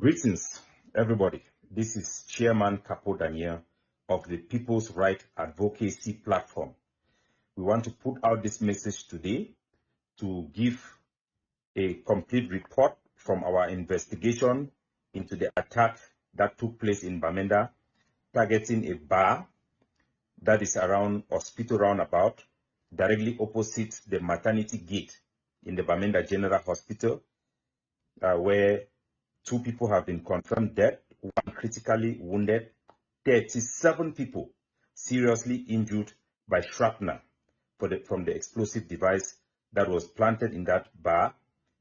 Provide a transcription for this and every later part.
Greetings, everybody. This is Chairman Capo Daniel of the People's Right Advocacy Platform. We want to put out this message today to give a complete report from our investigation into the attack that took place in Banda, targeting a bar that is around Hospital Roundabout, directly opposite the maternity gate in the Banda General Hospital, where 2 people have been confirmed dead, 1 critically wounded, 37 people seriously injured by shrapnel from the explosive device that was planted in that bar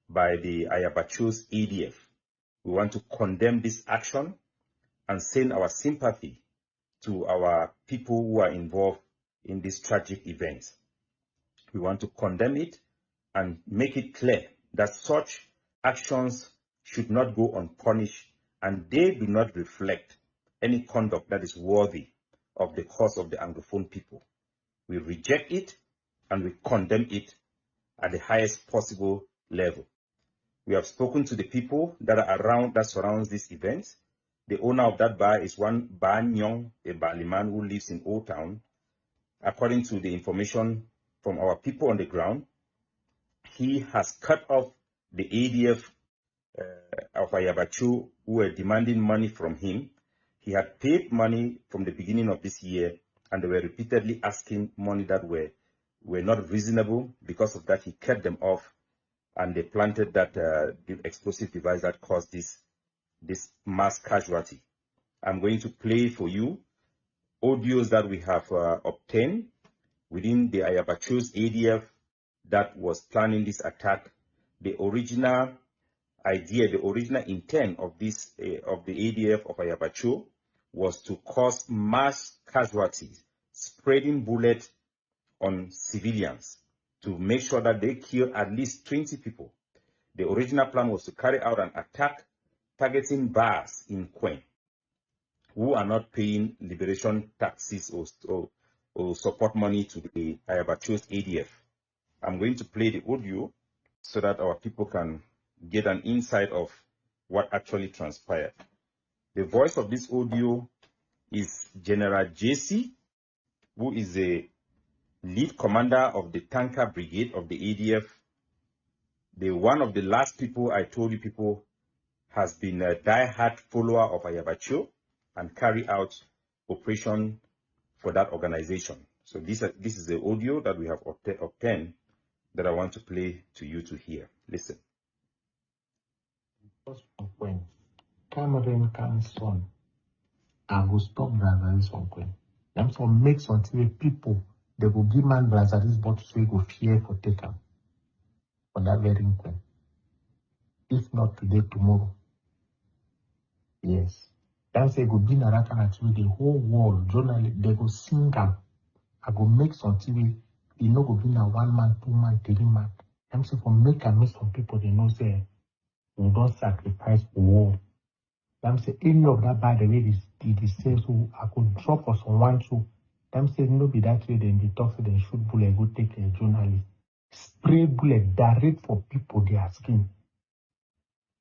by the Ayabacho's ADF. We want to condemn this action and send our sympathy to our people who are involved in this tragic event. We want to condemn it and make it clear that such actions should not go unpunished, and they do not reflect any conduct that is worthy of the cause of the Anglophone people. We reject it and we condemn it at the highest possible level. We have spoken to the people that are around, that surrounds this event. The owner of that bar is one Ban Nyong, a Baliman who lives in Old Town. According to the information from our people on the ground, he has cut off the ADF of Ayabacho who were demanding money from him. He had paid money from the beginning of this year, and they were repeatedly asking money that were not reasonable. Because of that, he cut them off, and they planted that the explosive device that caused this mass casualty. I'm going to play for you audios that we have obtained within the Ayabacho's ADF that was planning this attack. The original idea, the original intent of this of the ADF of Ayabacho was to cause mass casualties, spreading bullets on civilians to make sure that they kill at least 20 people. The original plan was to carry out an attack targeting bars in Kwen who are not paying liberation taxes or support money to the Ayabacho's ADF. I'm going to play the audio so that our people can get an insight of what actually transpired. The voice of this audio is General JC, who is the lead commander of the tanker brigade of the ADF. One of the last people I told you people has been a die-hard follower of Ayabacho and carry out operation for that organization. So this is the audio that we have obtained that I want to play to you to hear. Listen. When Cameroon comes on, I will stop Brazaris on Queen. Them some make something people they will give man Brazaris but so go fear for take them for that very Queen. If not today, tomorrow. Yes. That's a good dinner actually the whole world journalist they go sing them. I go make something you know go be na 1 man, 2 man, 3 man. I'm saying for make and make some people they know say we don't sacrifice for war. I'm saying any of that by the way they say so I could drop for someone so I'm saying no be that way then they talk so they shoot bullet go take a journalist. Spray bullet direct for people they are asking.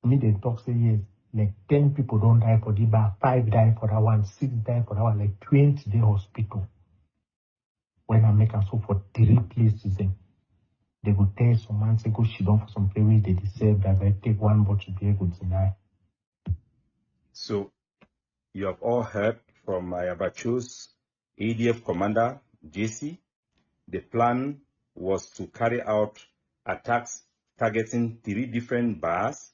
Me they talk say yes, like 10 people don't die for the bar, 5 die for that one, 6 die for that one, like 20 day hospital. When I make a so for 3 places then they go tell someone say go sit down for some place where they deserve that I take 1 bottle beer go deny. So you have all heard from Ayabacho's ADF commander, JC. The plan was to carry out attacks targeting 3 different bars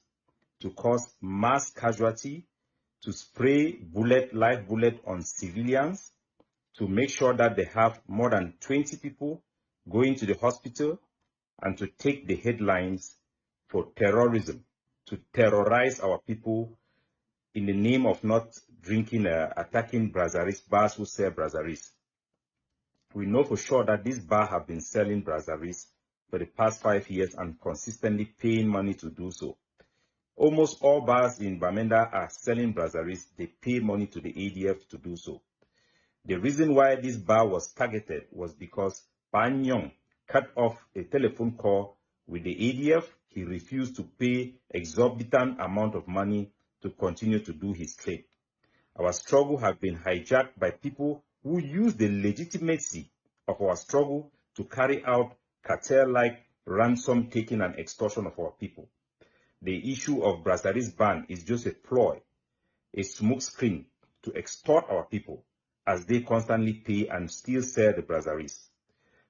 to cause mass casualty, to spray live bullet on civilians, to make sure that they have more than 20 people going to the hospital, and to take the headlines for terrorism, to terrorize our people in the name of not drinking, attacking Brazaris, bars who sell Brazaris. We know for sure that this bar have been selling Brazaris for the past 5 years and consistently paying money to do so. Almost all bars in Bamenda are selling Brazaris. They pay money to the ADF to do so. The reason why this bar was targeted was because Ban Nyong cut off a telephone call with the ADF. He refused to pay exorbitant amount of money to continue to do his trade. Our struggle has been hijacked by people who use the legitimacy of our struggle to carry out cartel-like ransom taking and extortion of our people. The issue of Brassaris ban is just a ploy, a smokescreen to extort our people as they constantly pay and still sell the Brassaris.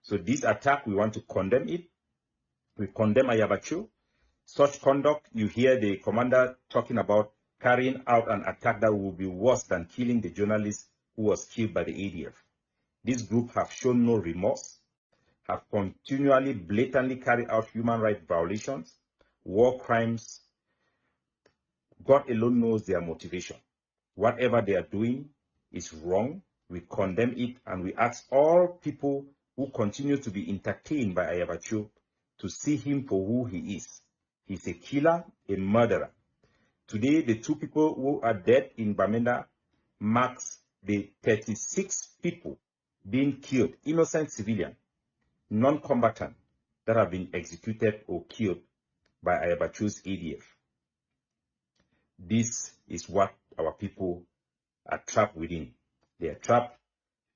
So this attack, we want to condemn it. We condemn Ayabacho. Such conduct, you hear the commander talking about carrying out an attack that will be worse than killing the journalist who was killed by the ADF. This group have shown no remorse, have continually blatantly carried out human rights violations, war crimes. God alone knows their motivation. Whatever they are doing is wrong. We condemn it, and we ask all people who continue to be entertained by Ayabacho to see him for who he is. He's a killer, a murderer. Today, the 2 people who are dead in Banda marks the 36 people being killed, innocent civilian, non-combatant, that have been executed or killed by Ayabacho's ADF. This is what our people are trapped within. They are trapped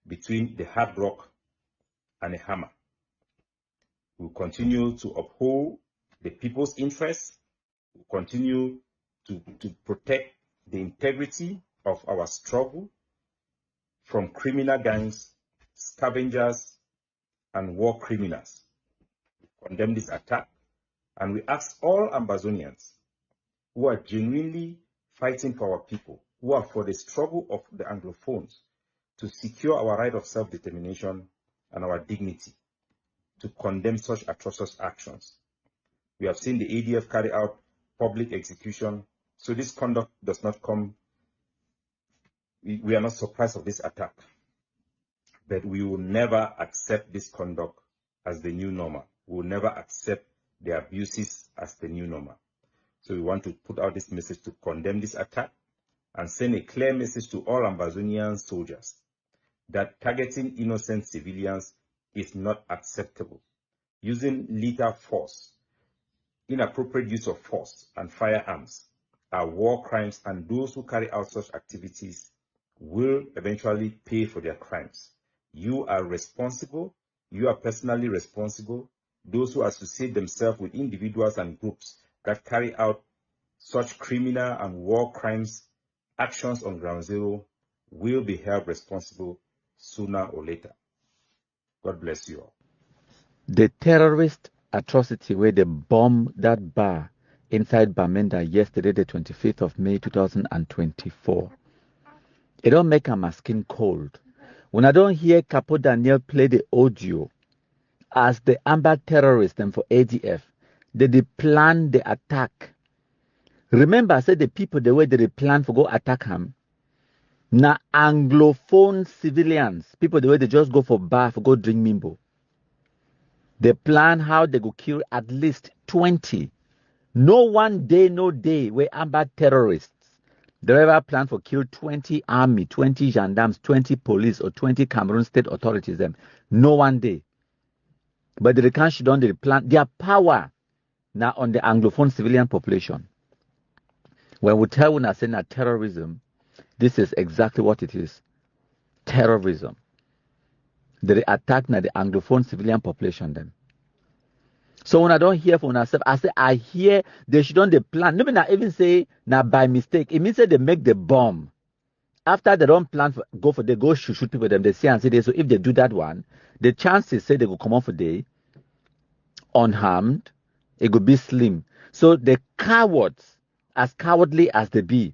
between the hard rock and a hammer. We will continue to uphold the people's interests. We will continue to protect the integrity of our struggle from criminal gangs, scavengers, and war criminals. We condemn this attack, and we ask all Ambazonians who are genuinely fighting for our people, who are for the struggle of the Anglophones, to secure our right of self-determination and our dignity, to condemn such atrocious actions. We have seen the ADF carry out public execution, so this conduct does not come. We are not surprised of this attack, but we will never accept this conduct as the new normal. We will never accept the abuses as the new normal. So we want to put out this message to condemn this attack and send a clear message to all Ambazonian soldiers that targeting innocent civilians is not acceptable. Using lethal force, inappropriate use of force and firearms are war crimes, and those who carry out such activities will eventually pay for their crimes. You are responsible. You are personally responsible. Those who associate themselves with individuals and groups that carry out such criminal and war crimes actions on ground zero will be held responsible sooner or later. God bless you all. The terrorist atrocity where they bombed that bar inside Banda yesterday, the 25th of May 2024. It don't make my skin cold. When I don't hear Capo Daniel play the audio as the Amba terrorists and for ADF, they plan the attack. Remember, I said the people, the way they plan for go attack him, na Anglophone civilians, people the way they just go for bar for go drink mimbo. They plan how they go kill at least 20. No one day, no day where Amba terrorists, they ever plan for kill 20 army, 20 gendarmes, 20 police, or 20 Cameroon state authorities. Them. No one day. But they can't shut down the plan. Their power now on the Anglophone civilian population. When we tell when I say that terrorism, this is exactly what it is. Terrorism. They attack now the Anglophone civilian population then. So when I don't hear from myself, I say I hear they should don't plan. No, I even say now by mistake. It means that they make the bomb. After they don't plan for they go shoot people them, they say and say they, so if they do that one, the chances say they will come off a day unharmed, it could be slim. So the cowards, as cowardly as they be,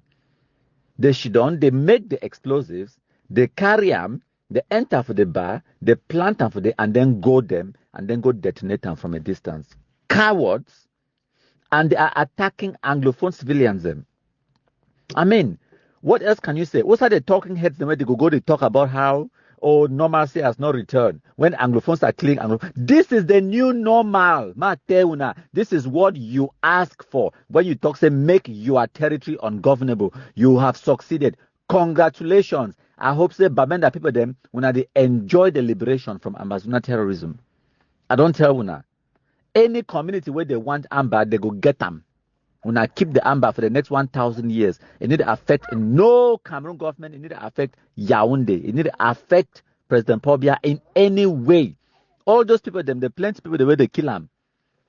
they should don't, they make the explosives, they carry them, they enter for the bar, they plant them for the, and then go them, and then go detonate them from a distance. Cowards, and they are attacking Anglophone civilians. Them. I mean, what else can you say? What are the talking heads? The way they go, they talk about how normalcy has not returned when Anglophones are killing Anglophone. This is the new normal. This is what you ask for when you talk. Say, make your territory ungovernable. You have succeeded. Congratulations. I hope say Bamenda people them when they enjoy the liberation from Amazona terrorism. I don't tell una. Any community where they want Amba, they go get them. When I keep the Amba for the next 1,000 years, it need to affect no Cameroon government, it need to affect Yaoundé, it need to affect President Paul Biya in any way. All those people, them, the plenty people, the way they kill them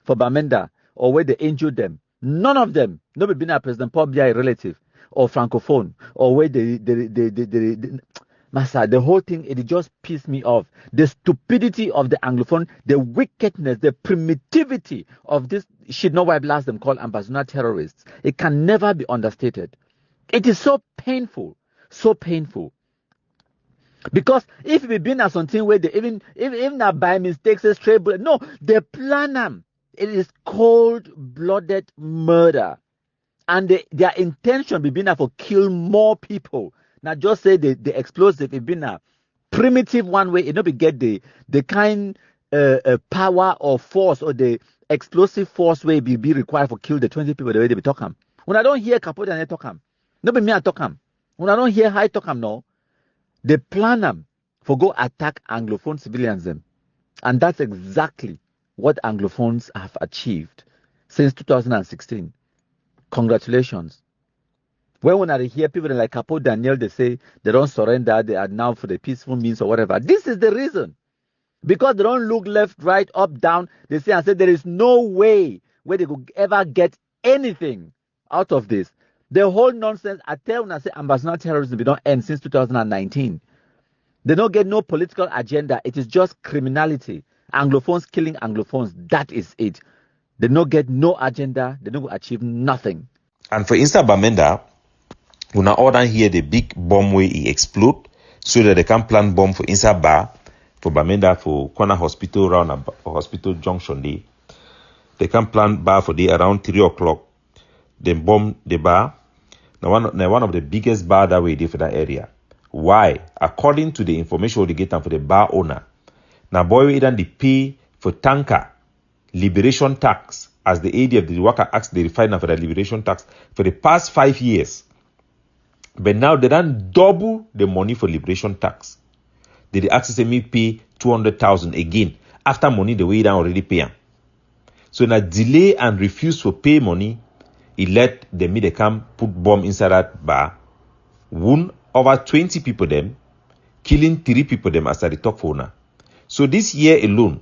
for Bamenda or where they injure them, none of them, nobody been a President Paul Biya a relative or Francophone or where Massa, the whole thing, it just pissed me off. The stupidity of the Anglophone, the wickedness, the primitivity of this shit, no why blast them called ambassador terrorists. It can never be understated. It is so painful, so painful. Because if we been at something where they even not by mistake say straight bullet, no, they plan them. It is cold-blooded murder. And their intention be been for kill more people. Now just say the explosive it been a primitive one way, it not be get the kind power or force or the explosive force way be required for kill the 20 people the way they be talk 'em. When I don't hear Capote and they talk 'em, no be me I talk 'em. When I don't hear how I talk 'em, no, they plan them for go attack Anglophone civilians them. And that's exactly what Anglophones have achieved since 2016. Congratulations. When I hear people like Capo Daniel, they say they don't surrender, they are now for the peaceful means or whatever. This is the reason. Because they don't look left, right, up, down. They say and say there is no way where they could ever get anything out of this. The whole nonsense, I tell when I say ambassador terrorism, they don't end since 2019. They don't get no political agenda. It is just criminality. Anglophones killing Anglophones. That is it. They don't get no agenda. They don't achieve nothing. And for instance, Bamenda, una order here the big bomb way it explode so that they can plant bomb for inside bar for Bamenda for corner hospital around a hospital junction day. They can plant bar for day around 3 o'clock. Then bomb the bar. Now one of the biggest bar that way for that area. Why? According to the information they get for the bar owner, now boy we then they pay for tanker liberation tax as the ADF the worker asked the refiner for the liberation tax for the past 5 years. But now they done double the money for liberation tax. They access me pay 200,000 again after money the way they already pay. So now delay and refuse to pay money, he let them they come put bomb inside that bar, wound over 20 people them, killing 3 people them as I talk for now. So this year alone,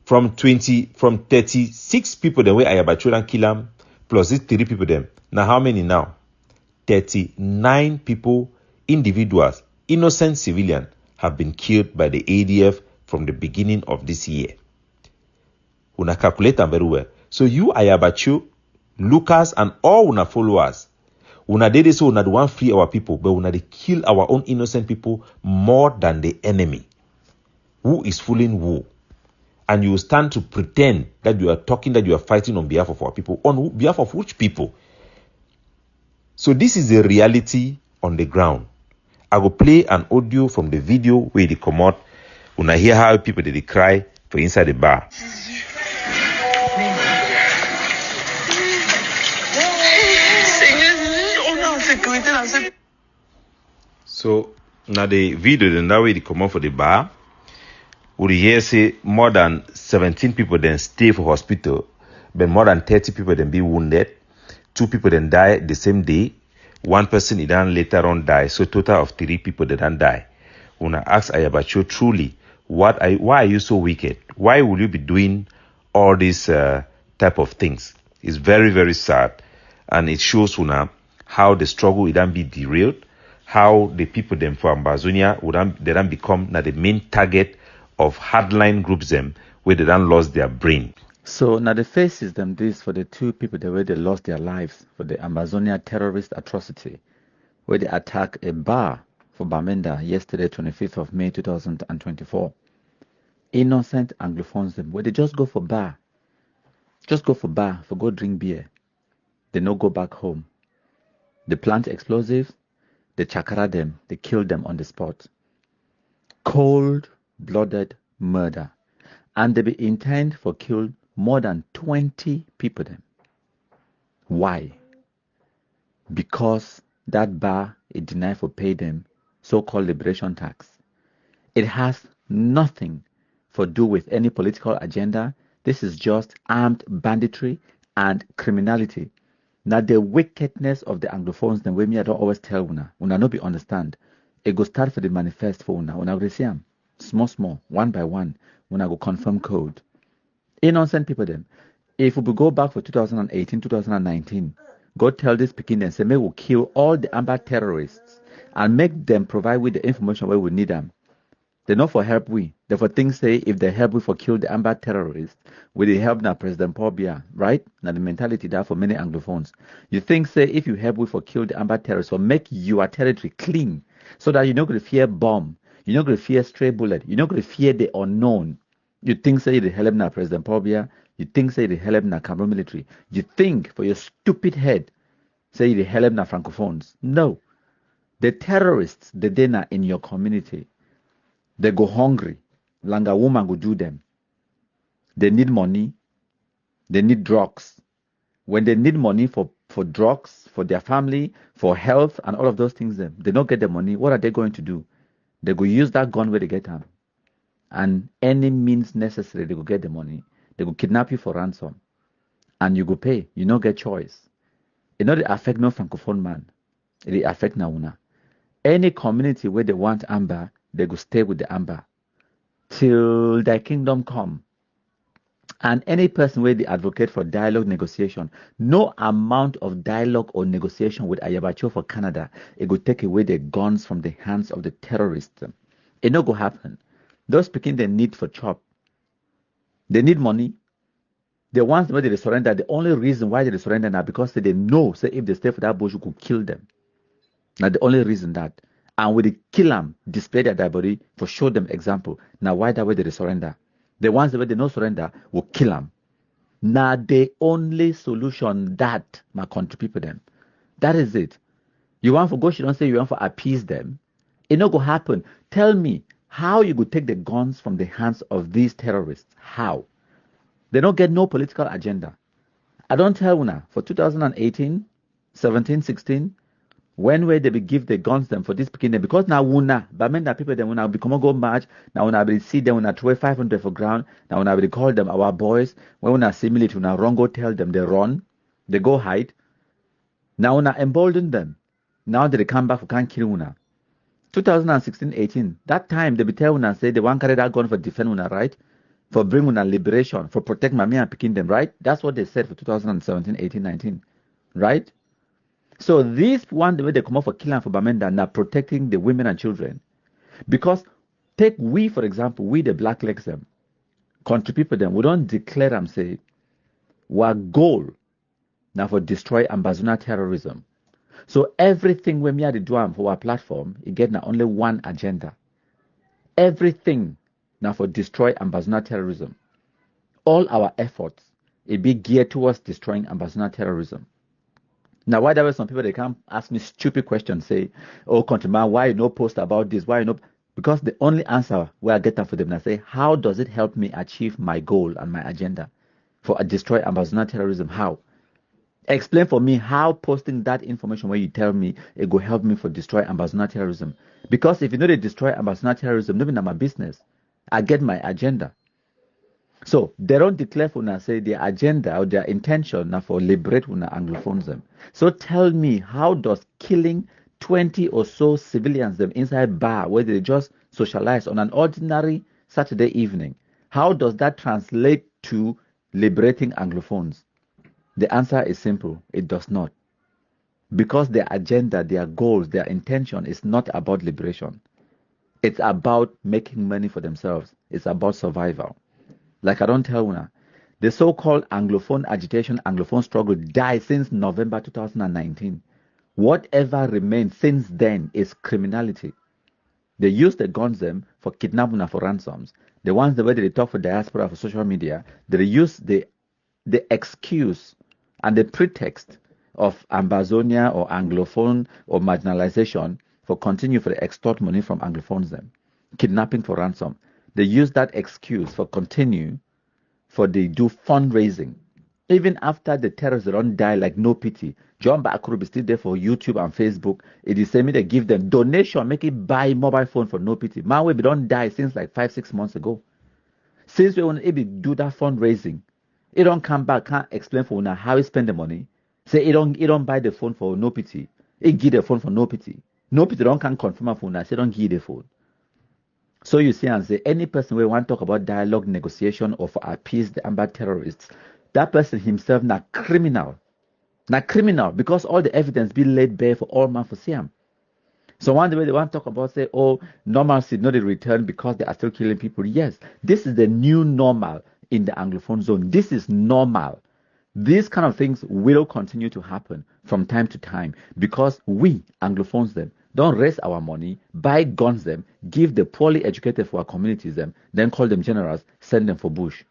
from 36 people the way I have children kill them, plus these 3 people them. Now how many now? 39 people, individuals, innocent civilians have been killed by the ADF from the beginning of this year. Una calculate them very well. So you, Ayabachu, Lucas, and all una followers, una did this so una do want free our people, but una they kill our own innocent people more than the enemy. Who is fooling who? And you stand to pretend that you are talking, that you are fighting on behalf of our people. On behalf of which people? So this is the reality on the ground. I will play an audio from the video where they come out. When I hear how people they cry for inside the bar. So now the video then that way they come out for the bar. We hear say more than 17 people then stay for hospital, but more than 30 people then be wounded. 2 people then die the same day. 1 person then later on die. So total of 3 people that then die. When I ask Ayabacho truly, why are you so wicked? Why will you be doing all these type of things? It's very, very sad. And it shows Una how the struggle would then be derailed, how the people them for Ambazonia would then become now the main target of hardline groups them where they then lost their brain. So now the faces them this for the 2 people the way they lost their lives for the Amazonia terrorist atrocity, where they attacked a bar for Bamenda yesterday, 25th of May 2024. Innocent Anglophones them where they just go for bar. Just go for bar, for go drink beer. They no go back home. They plant explosives, they chakra them, they kill them on the spot. Cold-blooded murder. And they be intent for kill more than 20 people them. Why? Because that bar it denied for pay them so-called liberation tax. It has nothing to do with any political agenda. This is just armed banditry, and criminality. Now the wickedness of the Anglophones, the way me I don't always tell una no be understand. It go start for the manifest for una go see them small, one by one, una go confirm code. Innocent people them. If we go back for 2018, 2019, go tell this Pekin and say, may we kill all the Amba terrorists and make them provide with the information where we need them. They're not for help we. They're for things say if they help we for kill the Amba terrorists, will they help now President Paul Biya, right? Now the mentality there for many Anglophones. You think say if you help we for kill the Amba terrorists or make your territory clean so that you're not going to fear bomb, you're not going to fear stray bullet, you're not going to fear the unknown. You think say the help now President Paul Biya, you think say the help now Cameroon military. You think for your stupid head say the help now Francophones. No. The terrorists, the dena in your community. They go hungry. Langa woman go do them. They need money. They need drugs. When they need money for drugs, for their family, for health, and all of those things, they don't get the money. What are they going to do? They go use that gun where they get them. And any means necessary, they go get the money. They go kidnap you for ransom. And you go pay. You don't get choice. It not affect no Francophone man. It affect Nauna. Any community where they want Amba, they go stay with the Amba till their kingdom come. And any person where they advocate for dialogue negotiation, no amount of dialogue or negotiation with Ayabacho for Canada, it will take away the guns from the hands of the terrorists. It not go happen. Those speaking the need for chop. They need money. The ones where they surrender, the only reason why they surrender now because they know, say if they stay for that bush, you could kill them. Now the only reason that. And when they kill them, display their body for show them example. Now why that way they surrender? The ones that they no surrender will kill them. Now the only solution that my country people them. That is it. You want for go, you don't say you want for appease them. It not go happen. Tell me how you could take the guns from the hands of these terrorists. How? They don't get no political agenda. I don't tell una for 2018, 17, 16. When will they be give the guns them for this beginning? Because now una, but men that people them when I become go match, now when I will see them when I throw 500 for ground, now when I will call them our boys, when I simulate when I wrong go tell them they run, they go hide. Now when I embolden them, now they come back for can't kill una. 2016, 18, that time they be tell una say they want carry that gun for defend una, right? For bring una liberation, for protect my and picking them, right? That's what they said for 2017, 18, 19, right? So this one, the way they come up for killing for Bamenda, now protecting the women and children. Because take we, for example, we the black legs them, country people them, we don't declare them say, our goal now for destroy Ambazuna terrorism. So everything when we are doing for our platform, it get now only one agenda. Everything now for destroy Ambazuna terrorism. All our efforts, it be geared towards destroying Ambazuna terrorism. Now, why there were some people they come ask me stupid questions, say, "Oh, countryman, why you no post about this? Why you no?" Because the only answer where I get that for them, I say, "How does it help me achieve my goal and my agenda for destroy Ambazuna terrorism? How? Explain for me how posting that information where you tell me it will help me for destroy Ambazuna terrorism. Because if you know they destroy Ambazuna terrorism, not my business. I get my agenda." So they don't declare for now say their agenda or their intention now for liberate una Anglophones them. So tell me, how does killing 20 or so civilians them inside bar where they just socialize on an ordinary Saturday evening, how does that translate to liberating Anglophones? The answer is simple. It does not. Because their agenda, their goals, their intention is not about liberation. It's about making money for themselves. It's about survival. Like I don't tell una, the so-called Anglophone agitation, Anglophone struggle died since November 2019. Whatever remains since then is criminality. They use the guns them for kidnapping and for ransoms. The ones the way they talk for diaspora for social media, they use the excuse and the pretext of Ambazonia or Anglophone or marginalization for continue for the extort money from Anglophones them, kidnapping for ransom. They use that excuse for continue for they do fundraising. Even after the terrorists don't die like no pity. John Bakuru is still there for YouTube and Facebook. It is saying they give them donation, make it buy mobile phone for no pity. Man, we don't die since like 5-6 months ago. Since we want to do that fundraising, He don't come back, can't explain for una how he spend the money. Say he don't buy the phone for no pity. He give the phone for no pity. No pity don't can confirm for una. Say don't give the phone. So you see and say any person we want to talk about dialogue, negotiation, or for appease the Amba terrorists, that person himself not criminal. Not criminal because all the evidence be laid bare for all man for see him. So one way they want to talk about say, oh, normalcy not a return because they are still killing people. Yes, this is the new normal in the Anglophone zone. This is normal. These kind of things will continue to happen from time to time because we Anglophones them don't raise our money, buy guns them, give the poorly educated for our communities them, then call them generals, send them for bush.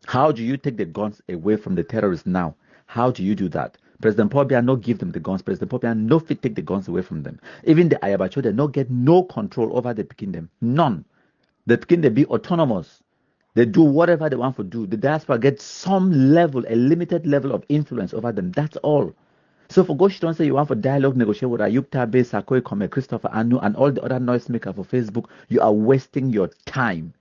How do you take the guns away from the terrorists now? How do you do that? President Paul Biya no give them the guns. President Paul Biya no fit take the guns away from them. Even the Ayabacho, they no get no control over the Pekin them. None. The Pekin they be autonomous. They do whatever they want to do. The diaspora gets some level, a limited level of influence over them. That's all. So for Gosh don't say you want for dialogue, negotiate with Ayub Tabe, Sakoe Kome, Christopher Anu, and all the other noisemakers for Facebook, you are wasting your time.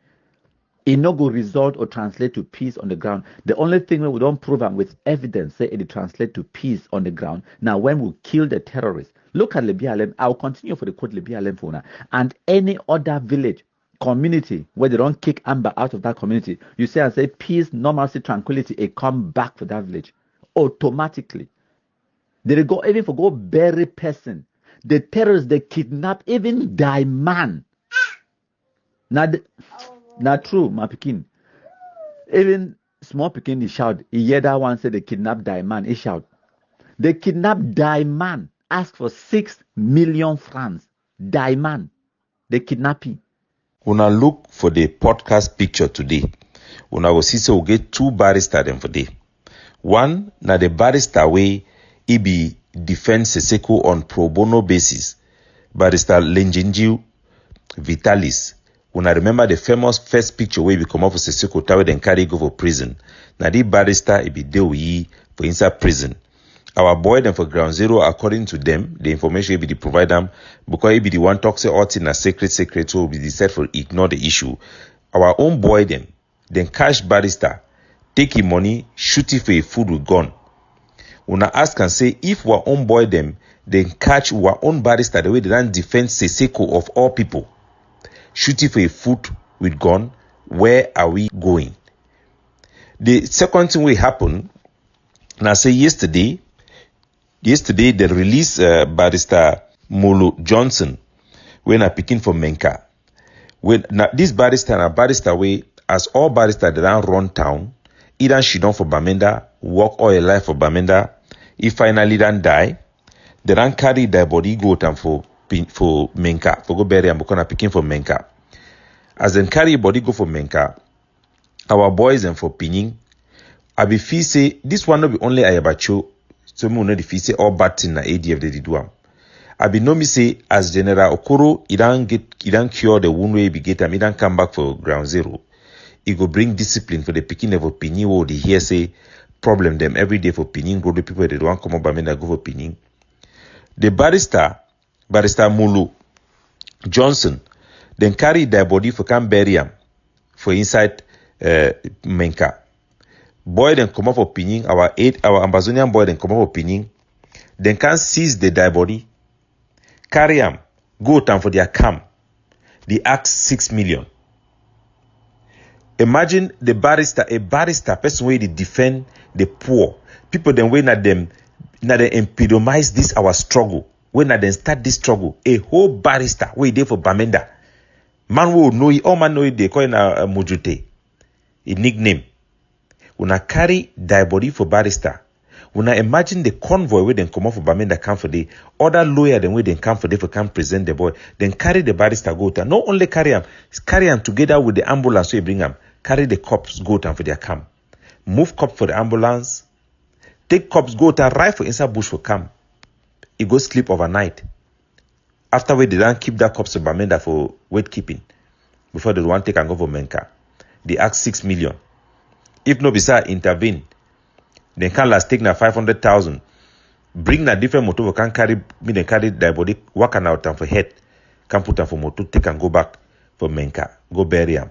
It no go result or translate to peace on the ground. The only thing we don't prove them with evidence, say it translate to peace on the ground. Now, when we kill the terrorists, look at Lebialem. I'll continue for the quote Lebialem for now. And any other village, community, where they don't kick Amba out of that community, you say and say peace, normalcy, tranquility, it come back for that village automatically. They go even for go bury person. The terrorists, they kidnap even die man. Not true, my Pekin. Even small Pekin, he shout. He hear that one say they kidnap die man. He shout. They kidnap die man. Ask for 6 million francs. Die man. They kidnap him. Una look for the podcast picture today. Una will see so we get 2 barrister them for day. One, na the barrister way he be defend Seseko on pro bono basis. Barrister Lenjinjiu Vitalis. Una remember the famous first picture where we come up with Seseko Tower then carry go for prison. Na the barrister he be deal yi for inside prison. Our boy them for ground zero, according to them, the information he be the provide them because he be the one talk say all thing na secret, so we decide for ignore the issue. Our own boy them, then cash barrister, take him money, shoot it for a food with gun. Una ask and say if our own boy them, then catch our own barrister the way they don't defend Seseko of all people. Shoot it for a foot with gun, where are we going? The second thing will happen, and I say yesterday they released barrister Molo Johnson when I picking for Menka. When this barrister and a barrister way, as all barrister they don't run town, either she done for Bamenda, work all her life for Bamenda, he finally don't die, they don't carry their body go down for Menka, for go bury and become picking for Menka. As then carry body go for Menka, our boys and for Pining, I be feel say this one not be only Ayabacho, so me know the feel say all bad thing na ADF they do am. I be know me say as General Okoro, he don't cure the wound way he be get him, he don't come back for ground zero. He go bring discipline for the picking of Pining or the hear say problem them every day for Pining, go the people they don't come up by me that go for Pining. The barrister Mulu Johnson, then carry their body for come bury him for inside Menka. Boy then come up for Pining, our Ambazonian boy then come up for Pining, then can seize the dead body, carry him, go down for their camp. They ask 6 million. Imagine a barrister, person where they defend the poor. People then when at them, now they epitomize this our struggle. When at them start this struggle, a whole barrister where they for Bamenda. Man will know it, all man know it, they call it a Mujute. A nickname. When I carry their body for barrister, when I imagine the convoy where they come off for Bamenda come for the other lawyer then where they come for they for come present the boy, then carry the barrister go to not only carry him together with the ambulance so you bring him, carry the cops go to for their camp. Move cop for the ambulance, take cops go to right for inside bush for camp. He go sleep overnight. After they don't keep that cops to Bamenda for weight keeping before they want take and go for Menka. They ask 6 million. If no bisa intervene, then can last take na 500,000. Bring na different motor can carry me then carry their body work an out and for head. Can put them for motor take and go back for Menka. Go bury him.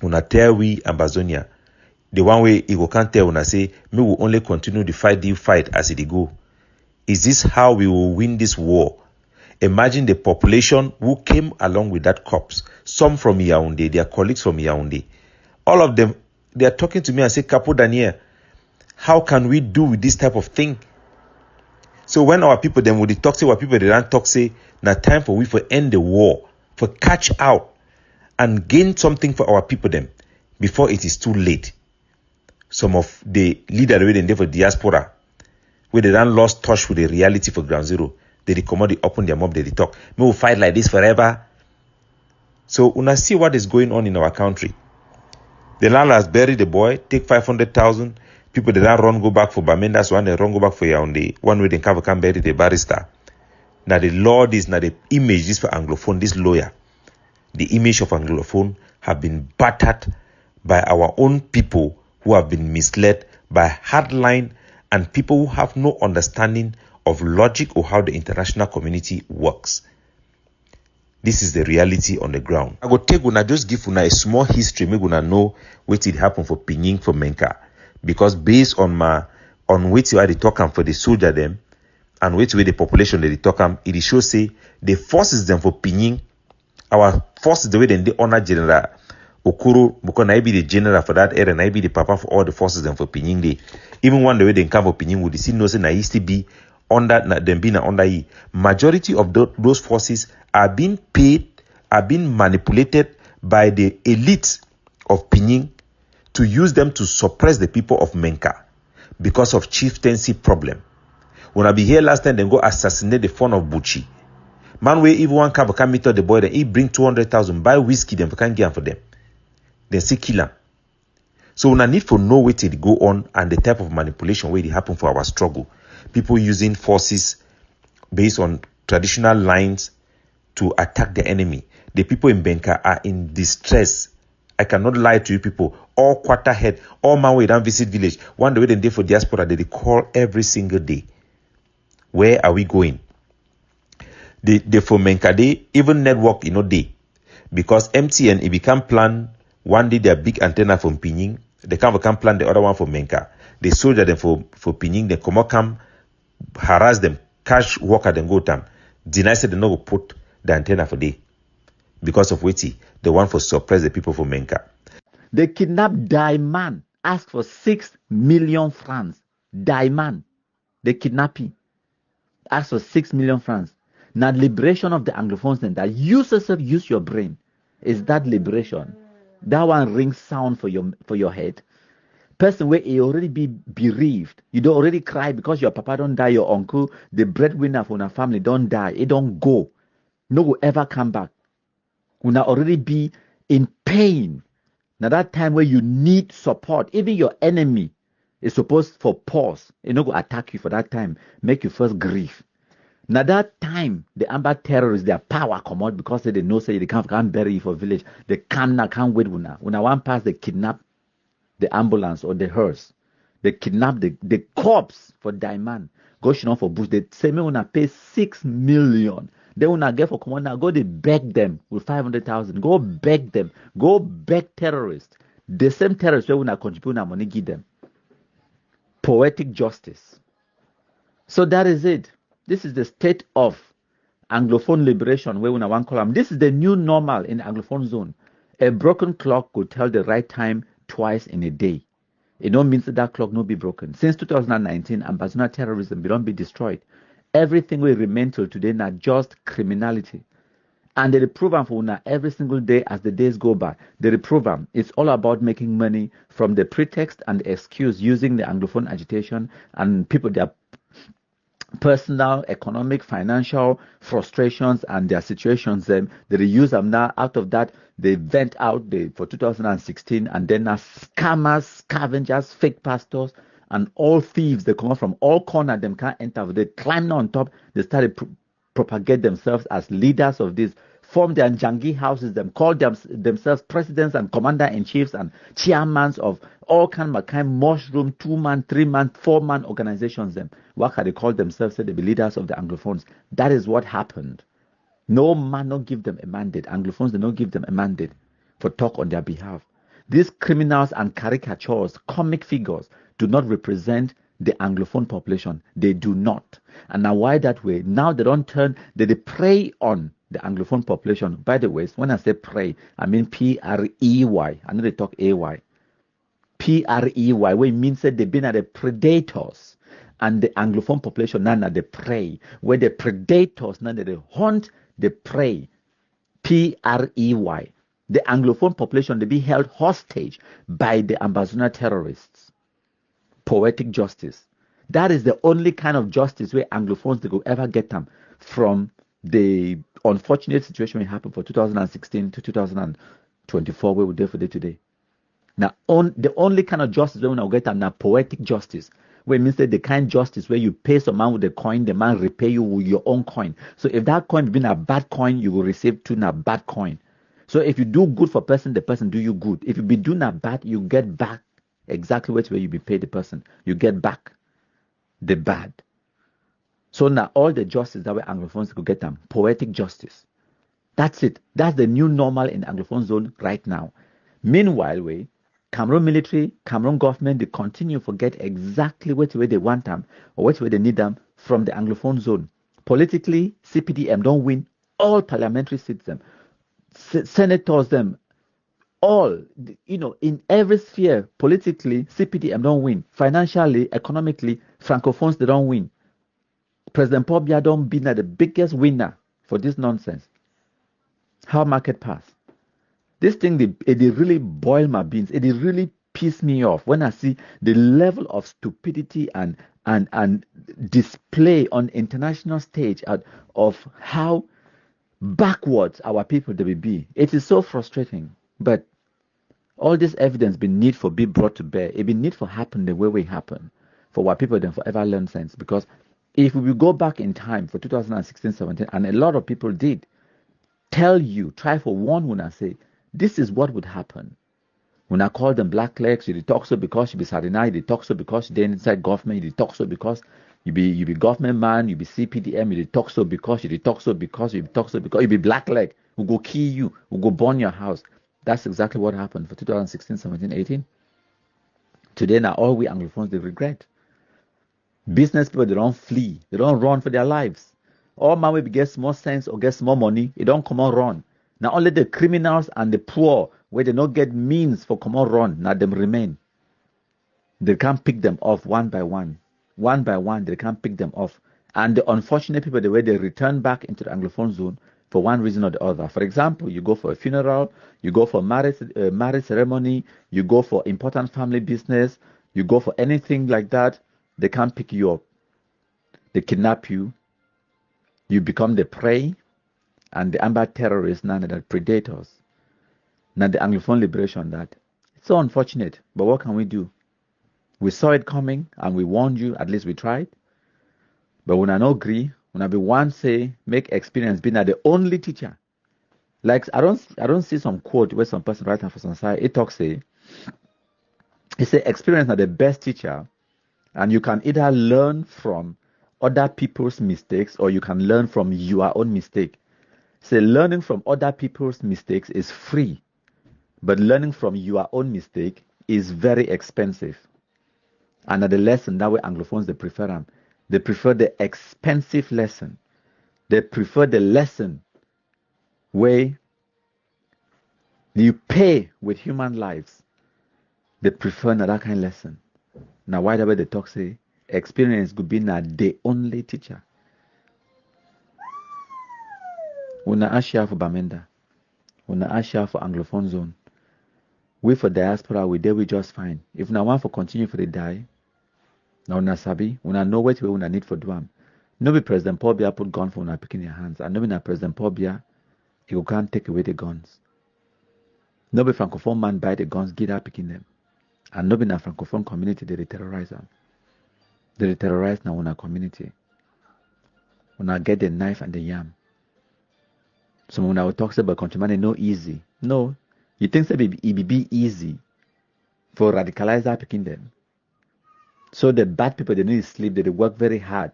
Una tell we Ambazonia. The one way he go can't tell when I say, me will only continue the fight as it go. Is this how we will win this war? Imagine the population who came along with that corpse. Some from Yaoundé, their colleagues from Yaoundé. All of them, they are talking to me and say, Capo Daniel, how can we do with this type of thing? So when our people then would talk, say our people they don't talk, say, now time for we for end the war, for catch out and gain something for our people them before it is too late. Some of the leaders they for diaspora, where they done lost touch with the reality for ground zero, they come out, they open their mouth, they talk. We will fight like this forever. So when I see what is going on in our country, the landlords bury the boy, take 500,000. People they don't run go back for Bamendas, one they run go back for Yaoundé. One way they can bury the barrister. Now the law is now the image this for Anglophone, this lawyer. The image of Anglophone have been battered by our own people who have been misled by hardline and people who have no understanding of logic or how the international community works. This is the reality on the ground. I go take una just give una a small history, make una know what did happen for Pinyin for Menka. Because based on what you are talking for the soldier them and which way the population they talk it shows say the forces them for Pinyin, our forces the way they honor General Okoro, because I be the general for that area, and I be the papa for all the forces them for Pinyin day. Even one the way they come for Pinyin would see no say na used to be under them being under E. Majority of those forces are being paid, are being manipulated by the elite of Pinyin to use them to suppress the people of Menka because of chieftaincy problem. When I be here last time, they go assassinate the phone of Buchi. Man, where even one can meet the boy, then he bring 200,000, buy whiskey, then can get for them. Then see kill them. So when I need to know what it go on and the type of manipulation where it happen for our struggle. People using forces based on traditional lines to attack the enemy. The people in Benka are in distress. I cannot lie to you people. All quarter head, all man way down visit village. One day they for diaspora, they call every single day. Where are we going? The for Menka day, even network day. Because MTN it become plan one day their big antenna from Pinyin. They come plan the other one for Menka. They soldier them for Pinyin, they come harass them, cash worker them go time. Deny said they no go put the antenna for day. Because of witty, the one for suppress the people for Menka. They kidnapped Daiman, asked for 6 million francs. Daiman, they kidnapping, asked for 6 million francs. Now, liberation of the Anglophones, then that use yourself, use your brain. Is that liberation? That one rings sound for your head. Person where you already be bereaved, you don't already cry because your papa don't die, your uncle, the breadwinner for your family don't die, it don't go, no will ever come back. Will not already be in pain. Now that time where you need support, even your enemy is supposed for pause, it no go attack you for that time, make you first grieve. Now that time, the Amba terrorists, their power come out because they know say they can't bury you for village. They can't wait when one pass they kidnap the ambulance or the hearse. They kidnap the corpse for Diamond. Go for bush. They say me wanna pay 6 million. They wanna get for commander. Go they beg them with 500,000. Go beg them. Go beg terrorists. The same terrorists they wanna contribute na money give them. Poetic justice. So that is it. This is the state of Anglophone liberation where we want column. This is the new normal in the Anglophone zone. A broken clock could tell the right time twice in a day. It don't mean that clock not be broken. Since 2019, ambassador terrorism will not be destroyed. Everything will remain till today not just criminality. And they reprove them for una every single day as the days go by. They reprove them. It's all about making money from the pretext and the excuse using the Anglophone agitation and people their personal, economic, financial frustrations and their situations. They use them now. Out of that, they vent out for 2016, and then now scammers, scavengers, fake pastors, and all thieves. They come out from all corners. Them can't enter. They climb on top. They started propagate themselves as leaders of this. Form their Njangi houses. Them call themselves presidents and commander-in-chiefs and chairmans of all kind mushroom 2-man, 3-man, 4-man organizations. Them what can they call themselves? Say they be leaders of the Anglophones. That is what happened. No man not give them a mandate. Anglophones they don't give them a mandate for talk on their behalf. These criminals and caricatures, comic figures, do not represent the Anglophone population. They do not. And now why that way? Now they don't turn, they prey on the Anglophone population. By the way, when I say prey, I mean P-R-E-Y. I know they talk A-Y. P-R-E-Y, which means that they've been at the predators. And the Anglophone population now at the prey. Where the predators now they hunt the prey. P-R-E-Y. The Anglophone population, they be held hostage by the Ambazona terrorists. Poetic justice. That is the only kind of justice where Anglophones they could ever get them from the unfortunate situation that happened for 2016 to 2024 where we're there for day today. Now, the only kind of justice where we now get them now poetic justice, where it means that the kind of justice where you pay some man with a coin, the man repay you with your own coin. So if that coin been a bad coin, you will receive too a bad coin. So if you do good for person, the person do you good. If you be doing a bad, you get back exactly where you be paid the person. You get back the bad. So now all the justice that way Anglophones could get them, poetic justice. That's it. That's the new normal in the Anglophone zone right now. Meanwhile, Cameroon military, Cameroon government, they continue to forget exactly which way they want them or which way they need them from the Anglophone zone. Politically, CPDM don't win all parliamentary seats them. Senators them, all, in every sphere, politically, CPDM don't win. Financially, economically, Francophones, they don't win. President Paul Biya don't be the biggest winner for this nonsense. How market pass? This thing, it really boil my beans. It really piss me off when I see the level of stupidity and display on international stage of how backwards our people they will be. It is so frustrating. But all this evidence be need for be brought to bear. It be need for happen the way we happen for our people then forever learn sense. Because if we go back in time for 2016-17, and a lot of people did tell you, try for one when I say, this is what would happen. When I call them black legs, you talk so because you be Sarina, you talk so because you're inside government, you talk so because you be government man, you be CPDM, you talk so because you talk so because you talk so because you be black leg, who go kill you, who go burn your house. That's exactly what happened for 2016, 17, 18. Today now all we Anglophones they regret. Business people they don't flee, they don't run for their lives. All man will get more sense or get more money, they don't come on run. Now only the criminals and the poor where they don't get means for come on run, now them remain. They can't pick them off one by one. One by one, they can't pick them off. And the unfortunate people, the way they return back into the Anglophone zone for one reason or the other. For example, you go for a funeral, you go for marriage ceremony, you go for important family business, you go for anything like that, they can't pick you up. They kidnap you. You become the prey, and the Amba terrorists now the predators. Now the Anglophone liberation that. It's so unfortunate, but what can we do? We saw it coming and we warned you, at least we tried. But when I no agree, when I be one say, make experience being the only teacher. Like I don't see some quote where some person writing for some side, it talks say, it say experience are the best teacher, and you can either learn from other people's mistakes or you can learn from your own mistake. Say learning from other people's mistakes is free, but learning from your own mistake is very expensive. And the lesson that way Anglophones they prefer them. They prefer the expensive lesson. They prefer the lesson where you pay with human lives. They prefer that kind of lesson. Now why the way they talk say experience could be not the only teacher. Una Asia for Bamenda. Una Asia for Anglophone zone. We for diaspora, we there we just fine. If na one for continue for the die, now una sabi, una know what we una need for do am. No be President Paul Biya put gun for una picking your hands, and no be na President Paul Biya, he can't take away the guns. No be Francophone man buy the guns, get out picking them, and no be na Francophone community they terrorize them. They terrorize na una community. Una get the knife and the yam. So when I talk about countrymen, no easy. No, you think that it be easy for radicalizer picking them. So the bad people they need to sleep, they work very hard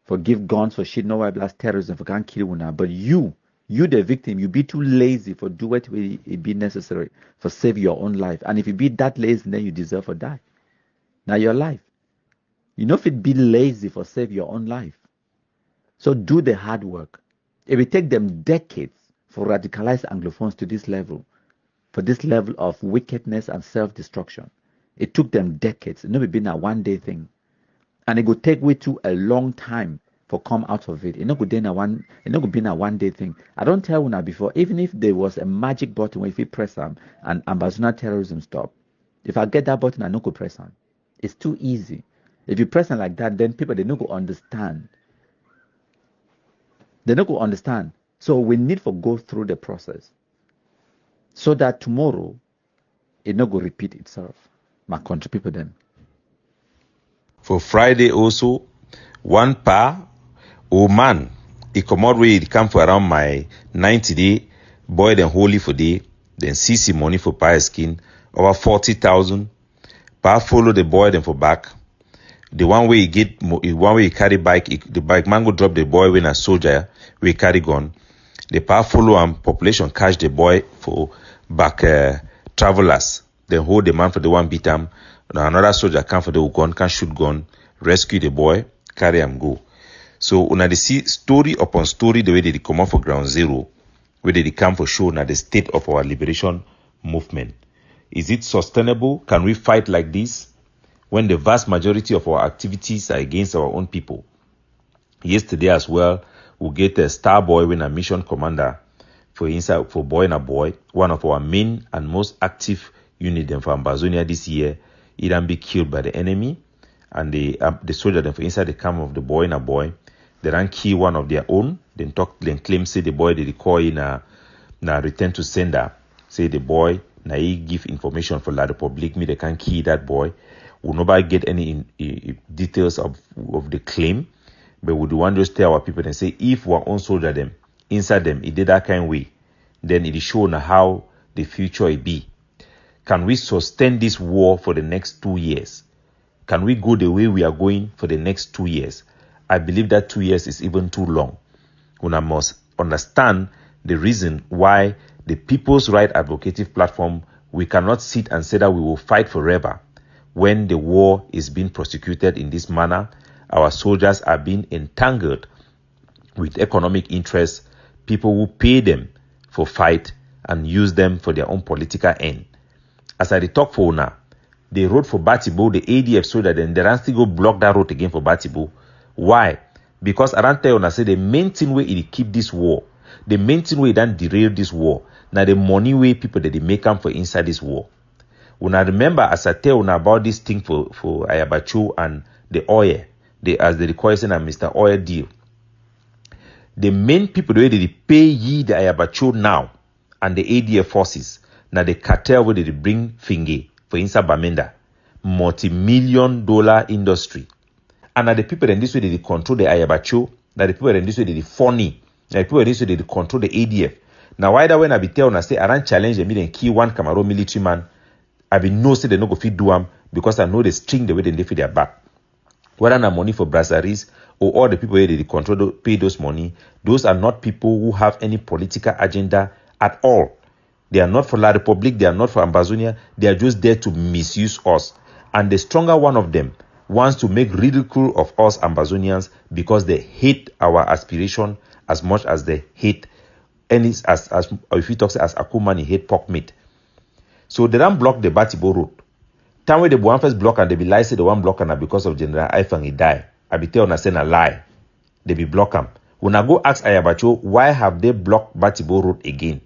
for give guns for shit, no white blast terrorism for can't kill una. But you You, the victim, you be too lazy for do what will be necessary for save your own life. And if you be that lazy, then you deserve to die. Now your life. You know if it be lazy for save your own life. So do the hard work. It will take them decades for radicalized Anglophones to this level, for this level of wickedness and self-destruction. It took them decades. It never been a one-day thing. And it could take way too a long time for come out of it. It not could be a one-day thing. I don't tell you now before, even if there was a magic button where if you press them and ambassador terrorism stop, if I get that button, I no could press them. It's too easy. If you press them like that, then people they no go understand. They no go understand. So we need to go through the process so that tomorrow it no go repeat itself. My country people then. For Friday also, one pa or man, he come out where he come for around my 90 day, boy then holy for day, then CC money for pa skin, over 40,000. Pa follow the boy then for back. The one way he carry bike, the bike man go drop the boy when a soldier, we carry gun. The pa follow and population catch the boy for back travelers. Then hold the man for the one beat him. Now another soldier come for the gun, can shoot gun, rescue the boy, carry him go. So when they see story upon story the way they come out for ground zero, where they come for show now the state of our liberation movement. Is it sustainable? Can we fight like this when the vast majority of our activities are against our own people? Yesterday as well, we get a star boy when a mission commander for boy and a boy, one of our main and most active unit for Amazonia this year, it can be killed by the enemy, and the soldier then for inside the camp of the boy and a boy, they ran kill one of their own, then claim say the boy they call in a return to sender, say the boy na he give information for La Republic, me they can kill that boy. We'll nobody get any details of the claim, but we do want to just tell our people and say if our own soldier them inside them, it did that kind of way, then it is shown how the future it be. Can we sustain this war for the next 2 years? Can we go the way we are going for the next 2 years? I believe that 2 years is even too long. Una must understand the reason why the People's Right Advocative Platform, we cannot sit and say that we will fight forever when the war is being prosecuted in this manner. Our soldiers are being entangled with economic interests, people who pay them for fight and use them for their own political end. As I talk for now, the road for Batibo, the ADF soldier, then they still go block that road again for Batibo. Why? Because I don't tell you, I say the main thing way it keep this war, the main thing way it derail this war, now the money way people that they make them for inside this war. When I remember, as I tell you about this thing for Ayabacho and the oil, as the requesting and Mr. Oil deal, the main people the way they pay ye the Ayabacho now and the ADF forces, now the cartel where they bring Finge for inside Bamenda, multi-million-dollar industry. And now the people in this way they control the Ayabacho, now the people in this way they funny, now the people in this way they control the ADF. Now why that when I be telling I say I don't challenge them and kill one Cameroon military man, I be no say they no go fit do them because I know they string the way they fit their back. Whether na money for brasseries or all the people where they control pay those money, those are not people who have any political agenda at all. They are not for La Republic, they are not for Amazonia, they are just there to misuse us. And the stronger one of them wants to make ridicule of us Amazonians because they hate our aspiration as much as they hate any, as if you talk as Akumani hate pork meat. So they don't block the Batibo road. Time where the one first block and they be lie say the one block and because of General Aifang he die. I be tell say a lie. They be block him. When I go ask Ayabacho why have they blocked Batibo road again?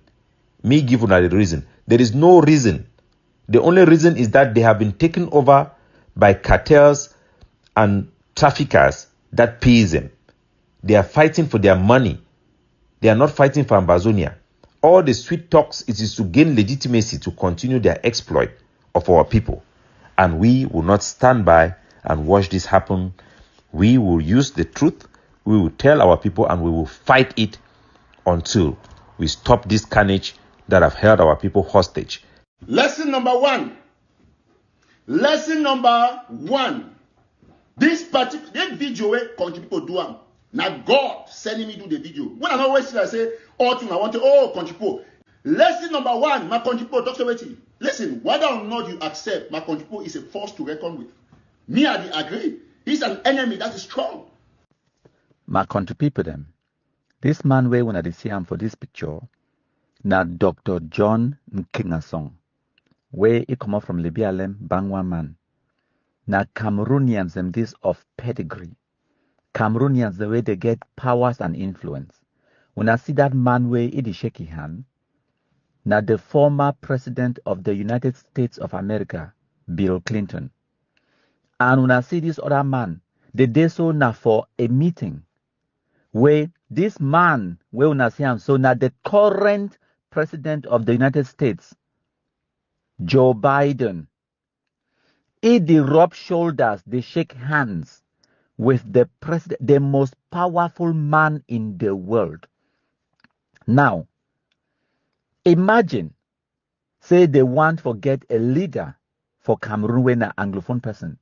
Me give una the reason. There is no reason. The only reason is that they have been taken over by cartels and traffickers that pays them. They are fighting for their money. They are not fighting for Amazonia. All the sweet talks it is to gain legitimacy to continue their exploit of our people. And we will not stand by and watch this happen. We will use the truth. We will tell our people and we will fight it until we stop this carnage that have held our people hostage. Lesson number one. Lesson number one. This particular video where country people do am. Now God sending me do the video. When I always see I say, all thing I want to, country people. Lesson number one, my country people, talk about it. Listen, whether or not you accept, my country people is a force to reckon with. Me, I agree. He's an enemy that is strong. My country people, them. This man where when I see him for this picture, now Dr. John Nkingasong, where he come up from Libialem, Bangwa man. Now Cameroonians them this of pedigree. Cameroonians the way they get powers and influence. When I see that man where he shake his hand, now the former president of the United States of America, Bill Clinton. And when I see this other man, they did so now for a meeting where this man, where when I see him, so now the current president of the United States, Joe Biden, they rub shoulders, they shake hands with the president, the most powerful man in the world. Now, imagine, say they want to get a leader for Cameroon when an Anglophone person.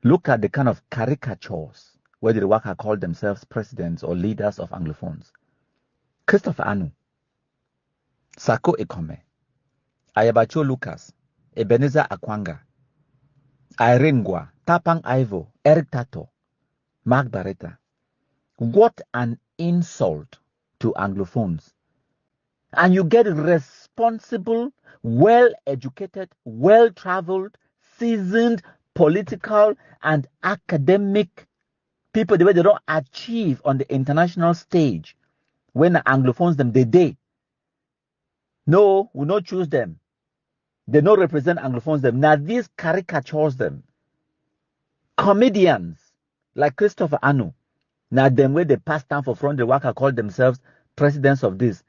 Look at the kind of caricatures where the worker call themselves presidents or leaders of Anglophones. Christopher Anu, Sako Ekome, Ayabacho Lucas, Ebenezer Akwanga, Irene Gwa, Tapang Ivo, Eric Tato, Mark Barretta. What an insult to Anglophones. And you get responsible, well-educated, well-traveled, seasoned, political and academic people, the way they don't achieve on the international stage when the Anglophones them they. No, we not choose them. They don't represent Anglophones them. Now these caricatures them. Comedians like Christopher Anu. Now them where they pass down for front the worker call themselves presidents of this.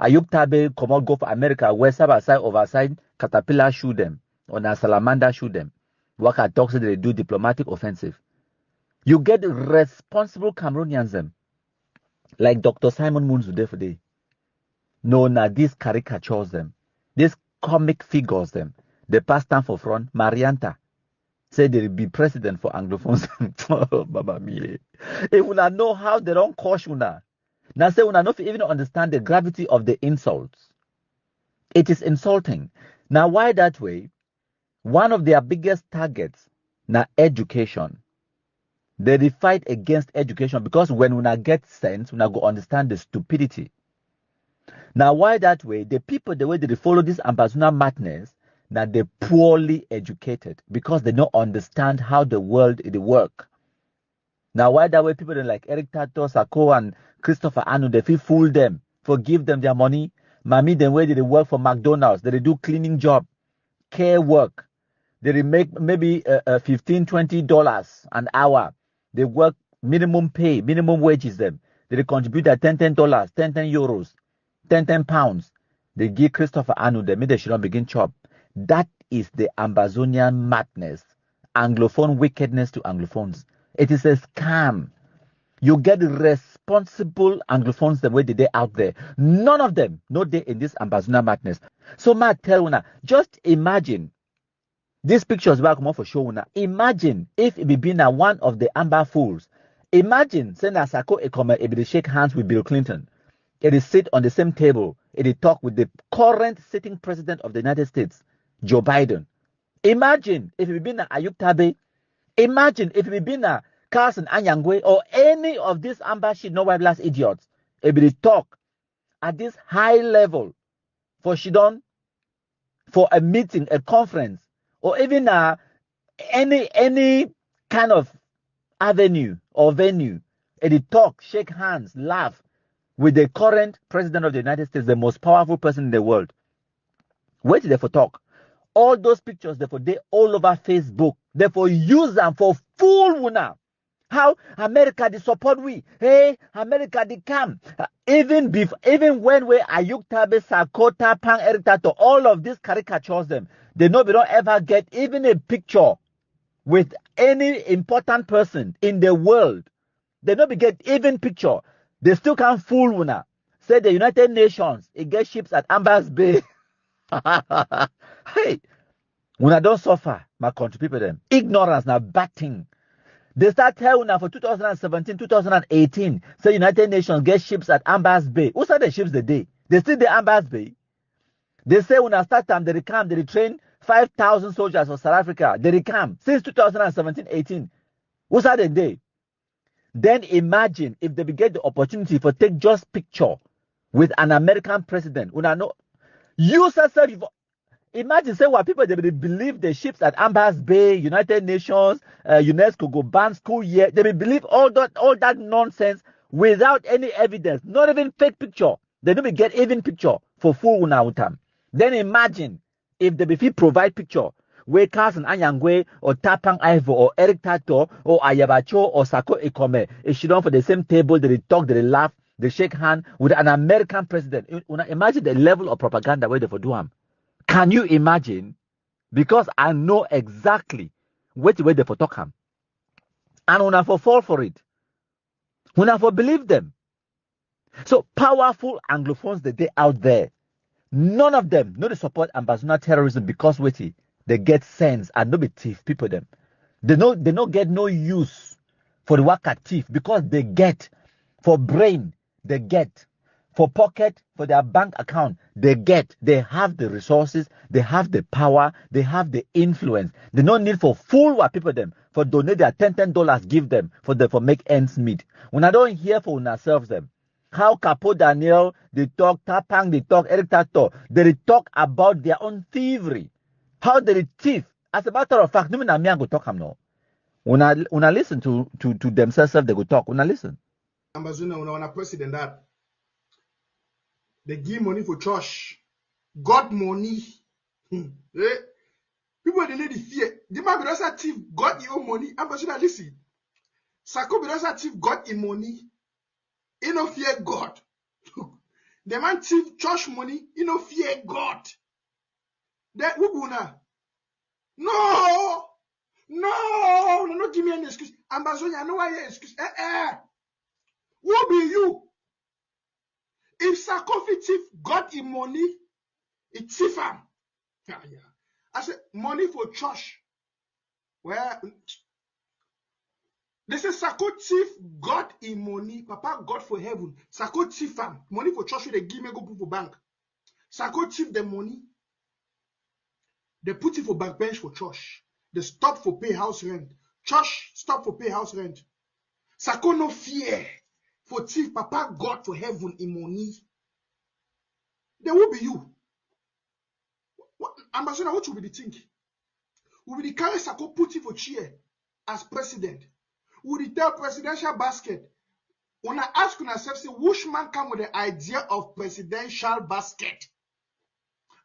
Ayuk Tabe come out go for America where side overside Caterpillar shoot them or na Salamander shoot them. Worker talks so they do diplomatic offensive. You get responsible Cameroonians them like Dr. Simon Moons today for day. No, now these caricatures them. These comic figures them. They pass down for front. Marianta said they'll be president for Anglophones. Oh, Baba Mile. If we know how they don't coach una. Now say una not even understand the gravity of the insults. It is insulting. Now why that way? One of their biggest targets na education. They fight against education because when una get sense, una go understand the stupidity. Now why that way? The people the way they follow this ambassador madness, now they're poorly educated because they don't understand how the world it work. Now why that way? People like Eric Tato, Sako and Christopher Anu, they feel fool them, forgive them their money. Mami, the way they work for McDonald's, they do cleaning job, care work. They make maybe $15, $20 an hour. They work minimum pay, minimum wages them. They contribute at $10, €10, €10, £10 pounds. They give Christopher Anu, they make they should not begin chop. That is the Ambazonian madness, Anglophone wickedness to Anglophones. It is a scam. You get responsible Anglophones the way they out there. None of them, no day in this Ambazonian madness. So Matt tell una, just imagine. These pictures will come off for show una. Imagine if it be been one of the Amber Fools. Imagine Senator Sako Ekome able to shake hands with Bill Clinton. It is sit on the same table. It is talk with the current sitting president of the United States, Joe Biden. Imagine if it be been Ayuk Tabe. Imagine if it be been Carson Anyangwe or any of these Amber shit no white blast idiots. Able to talk at this high level for Shidon, for a meeting, a conference, or even any kind of avenue or venue, and they talk, shake hands, laugh with the current president of the United States, the most powerful person in the world. Wait till they for talk. All those pictures, therefore, they all over Facebook. Therefore, use them for fool wuna. How America they support we? Hey, America they come. Even when we Ayuk Tabe, Sakota, Pang, Eric Tato, all of these caricatures them. They know we don't ever get even a picture with any important person in the world. They don't get even picture. They still can't fool una. Say the United Nations, it gets ships at Ambas Bay. Hey, una don't suffer, my country people them. Ignorance now bad thing. They start telling now for 2017, 2018, say United Nations get ships at Amba's Bay. Who said the ships the day? They still the Amba's Bay. They say when I start time, they come, they train 5,000 soldiers for South Africa. They come since 2017, 18. Who said the day? Then imagine if they get the opportunity for take just picture with an American president. When I know you said imagine say what people they believe the ships at Amba's Bay, United Nations, UNESCO go ban school year. They believe all that nonsense without any evidence, not even fake picture. They don't get even picture for full time. Then imagine if they be provide picture where Carson Anyangwe or Tapang Ivo or Eric Tato or Ayabacho or Sako Ekome is sit down for the same table, they talk, they laugh, they shake hand with an American president. Imagine the level of propaganda where they for do them. Can you imagine? Because I know exactly where they for talk them. And when I for fall for it, when I for believe them. So powerful Anglophones that they out there, none of them no they support ambassador terrorism because wait, they get sense and no be thief people them. They no get no use for the work at thief because they get for brain, they get for pocket, for their bank account, they have the resources, they have the power, they have the influence. They don't need for fool what people them for donate their $10 give them for make ends meet. When I don't hear for ourselves them. How Capo Daniel, they talk, Tapang, they talk, Eric Tato, they talk about their own thievery. How they thief. As a matter of fact, no me go talk no. When I listen to themselves, they go talk. When I listen. Ambassador, when I president that they give money for church, got money. People they need the fear. The man be a thief, got your money. Ambassador, listen. Sako be a thief, got your money. He no fear God. The man thief church money, he no fear God. Then Ubuna. No, give me an excuse. Ambassador, I know why you excuse. Who be you? If Sakofi thief got him money, it thief him. I said money for church. Where they say Sako thief got him money. Papa got for heaven. Sako thief him. Money for church they give me go put for bank. Sako thief the money. They put it for bank bench for church. They stop for pay house rent. Church stop for pay house rent. Sako no fear for thief. Papa got for heaven in money. Then who be you? What, Ambassador, what will be the thing? Will be the carry Sako put it for chair as president? Will the tell presidential basket? When I ask yourself, say, which man come with the idea of presidential basket?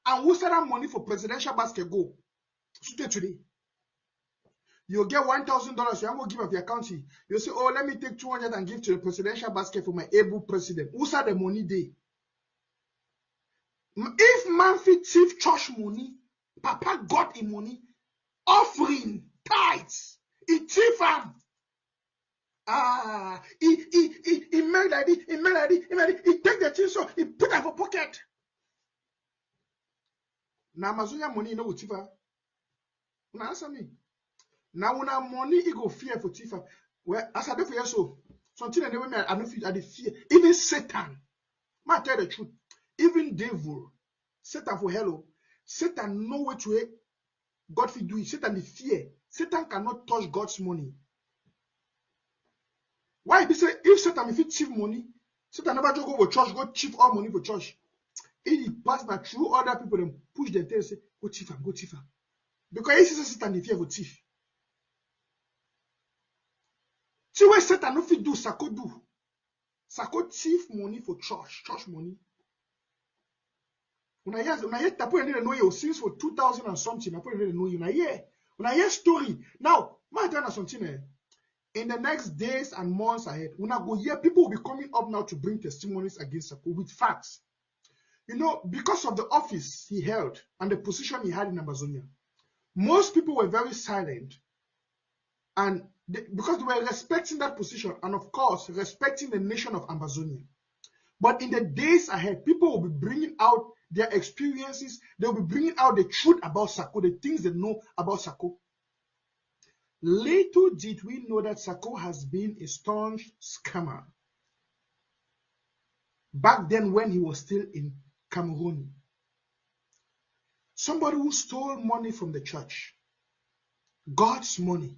And who said that money for presidential basket go? Today. You'll get $1,000. You am going to give up your county. You'll say, oh, let me take 200 and give to the presidential basket for my able president. Who said the money day? If man fit thief church money, Papa got him money, offering, tithes, he thief him. He made like this, he take the thing so he put it for pocket. Now Amazonia money no thief. Now answer me. Now when money he go fear for thief. Well, as I do for you so, something and the way I don't feel I fear. Even Satan, I tell the truth. Even devil, Satan for hello, Satan know what way God will do it. Satan the fear. Satan cannot touch God's money. Why? Because if Satan if he thief money, Satan never just go for church, go thief all money for church. If he pass by through other people, then push them and say, go thief him, go thief him. Because he says Satan the fear for thief. See what Satan no fit do, Sako do. Sako thief money for church money. When I hear tapo and know you since for 2000 and something, I put know you. When I hear story, now my turn something. In the next days and months ahead, when I go here, people will be coming up now to bring testimonies against Sako with facts. You know, because of the office he held and the position he had in Amazonia, most people were very silent, and because they were respecting that position and of course respecting the nation of Amazonia. But in the days ahead, people will be bringing out their experiences. They will be bringing out the truth about Sako, the things they know about Sako. Little did we know that Sako has been a staunch scammer back then when he was still in Cameroon. Somebody who stole money from the church, God's money.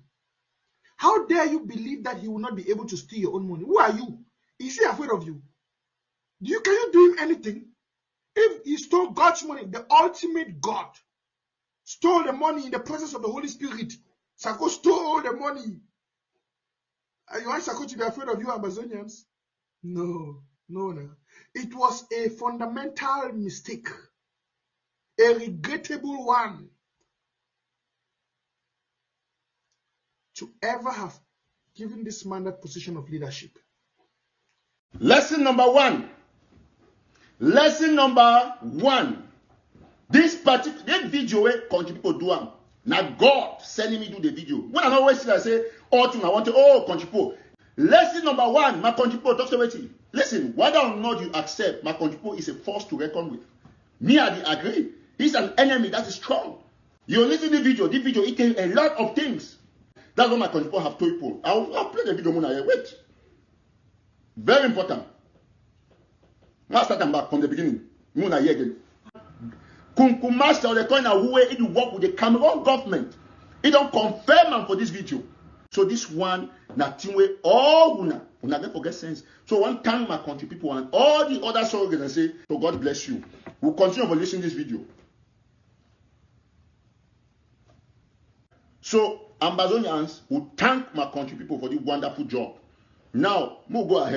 How dare you believe that he will not be able to steal your own money? Who are you? Is he afraid of you? Can you do him anything? If he stole God's money, the ultimate God stole the money in the presence of the Holy Spirit. Sako stole the money. And you want Sako to be afraid of you, Amazonians? No. It was a fundamental mistake, a regrettable one, to ever have given this man that position of leadership. Lesson number one. This particular video where country people do am. Now God sending me do the video. When I always see I say, I want to, country people. Lesson number one, my country people talk about it. Listen, whether or not you accept, my country people is a force to reckon with. Me, I agree. He's an enemy that is strong. You listen to the video, it tells a lot of things. That's what my country people have told people. I'll play the video Muna. Wait. Very important. Let's start back from the beginning. Muna again. Kunkumaster the coin who it work with the Cameroon government. It don't confirm for this video. So this one, nothing way all una don't forget sense. So one time my country people and all the other surrogates say, so God bless you. We'll continue to listen to this video. So Ambazonians will thank my country people for the wonderful job. Now, we'll go ahead.